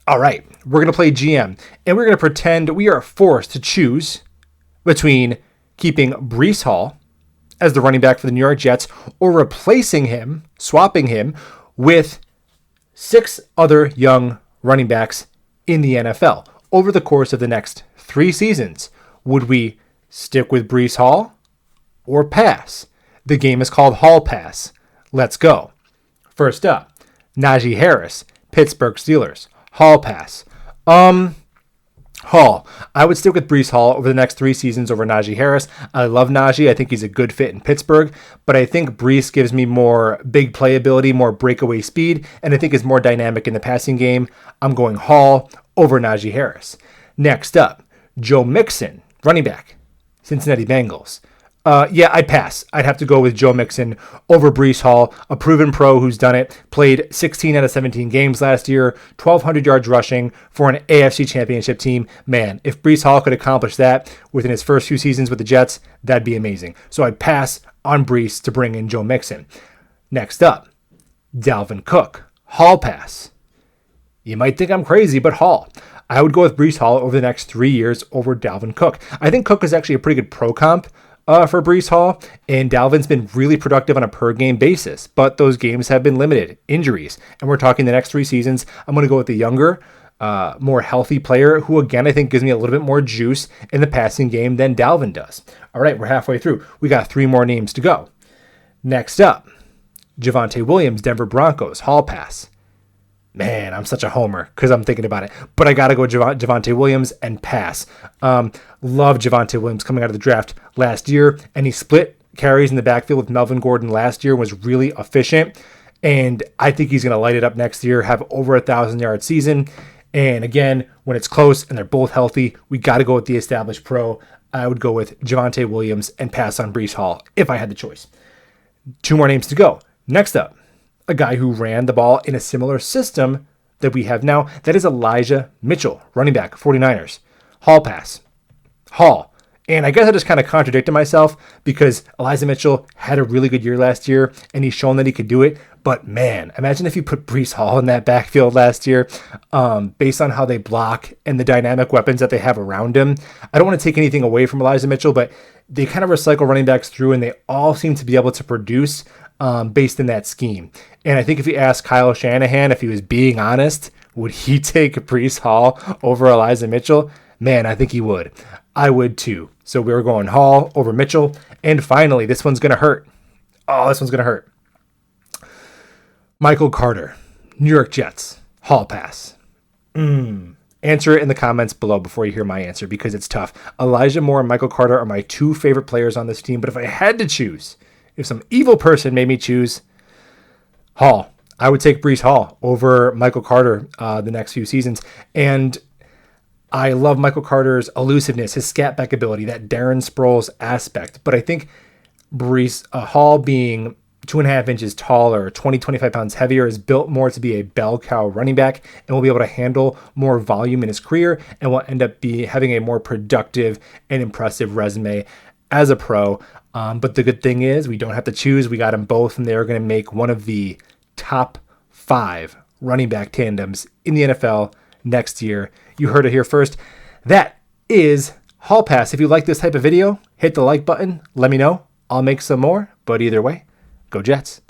All right, we're going to play GM, and we're going to pretend we are forced to choose between keeping Breece Hall as the running back for the New York Jets or replacing him, swapping him with 6 other young running backs in the NFL over the course of the next 3 seasons. Would we stick with Breece Hall or pass? The game is called Hall Pass. Let's go. First up, Najee Harris, Pittsburgh Steelers. Hall Pass. Hall. I would stick with Breece Hall over the next 3 seasons over Najee Harris. I love Najee. I think he's a good fit in Pittsburgh, but I think Breece gives me more big playability, more breakaway speed, and I think is more dynamic in the passing game. I'm going Hall over Najee Harris. Next up, Joe Mixon, running back, Cincinnati Bengals. I'd pass. I'd have to go with Joe Mixon over Breece Hall, a proven pro who's done it, played 16 out of 17 games last year, 1,200 yards rushing for an AFC championship team. Man, if Breece Hall could accomplish that within his first few seasons with the Jets, that'd be amazing. So I'd pass on Breece to bring in Joe Mixon. Next up, Dalvin Cook, Hall pass. You might think I'm crazy, but Hall. I would go with Breece Hall over the next 3 years over Dalvin Cook. I think Cook is actually a pretty good pro comp for Breece Hall, and Dalvin's been really productive on a per-game basis, but those games have been limited, injuries, and we're talking the next 3 seasons. I'm going to go with the younger, more healthy player who, again, I think gives me a little bit more juice in the passing game than Dalvin does. All right, we're halfway through. We got 3 more names to go. Next up, Javonte Williams, Denver Broncos, Hall pass. Man, I'm such a homer because I'm thinking about it. But I got to go Javonte Williams and pass. Love Javonte Williams coming out of the draft last year, and he split carries in the backfield with Melvin Gordon last year and was really efficient. And I think he's going to light it up next year, have over 1,000-yard season. And again, when it's close and they're both healthy, we got to go with the established pro. I would go with Javonte Williams and pass on Breece Hall if I had the choice. 2 more names to go. Next up, a guy who ran the ball in a similar system that we have now. That is Elijah Mitchell, running back, 49ers. Hall pass. Hall. And I guess I just kind of contradicted myself because Elijah Mitchell had a really good year last year and he's shown that he could do it. But man, imagine if you put Breece Hall in that backfield last year, based on how they block and the dynamic weapons that they have around him. I don't want to take anything away from Elijah Mitchell, but they kind of recycle running backs through and they all seem to be able to produce based in that scheme. And I think if you ask Kyle Shanahan if he was being honest, would he take Breece Hall over Elijah Mitchell? Man, I think he would. I would too. So we were going Hall over Mitchell. And finally, this one's going to hurt. Oh, this one's going to hurt. Michael Carter, New York Jets, Hall pass. Answer it in the comments below before you hear my answer because it's tough. Elijah Moore and Michael Carter are my 2 favorite players on this team. But if I had to choose, if some evil person made me choose Hall, I would take Breece Hall over Michael Carter the next few seasons. And I love Michael Carter's elusiveness, his scat back ability, that Darren Sproles aspect. But I think Breece Hall being 2.5 inches taller, 25 pounds heavier, is built more to be a bell cow running back and will be able to handle more volume in his career and will end up having a more productive and impressive resume as a pro. But the good thing is we don't have to choose. We got them both, and they're going to make one of the top 5 running back tandems in the NFL next year. You heard it here first. That is Hall Pass. If you like this type of video, hit the like button. Let me know. I'll make some more. But either way, go Jets.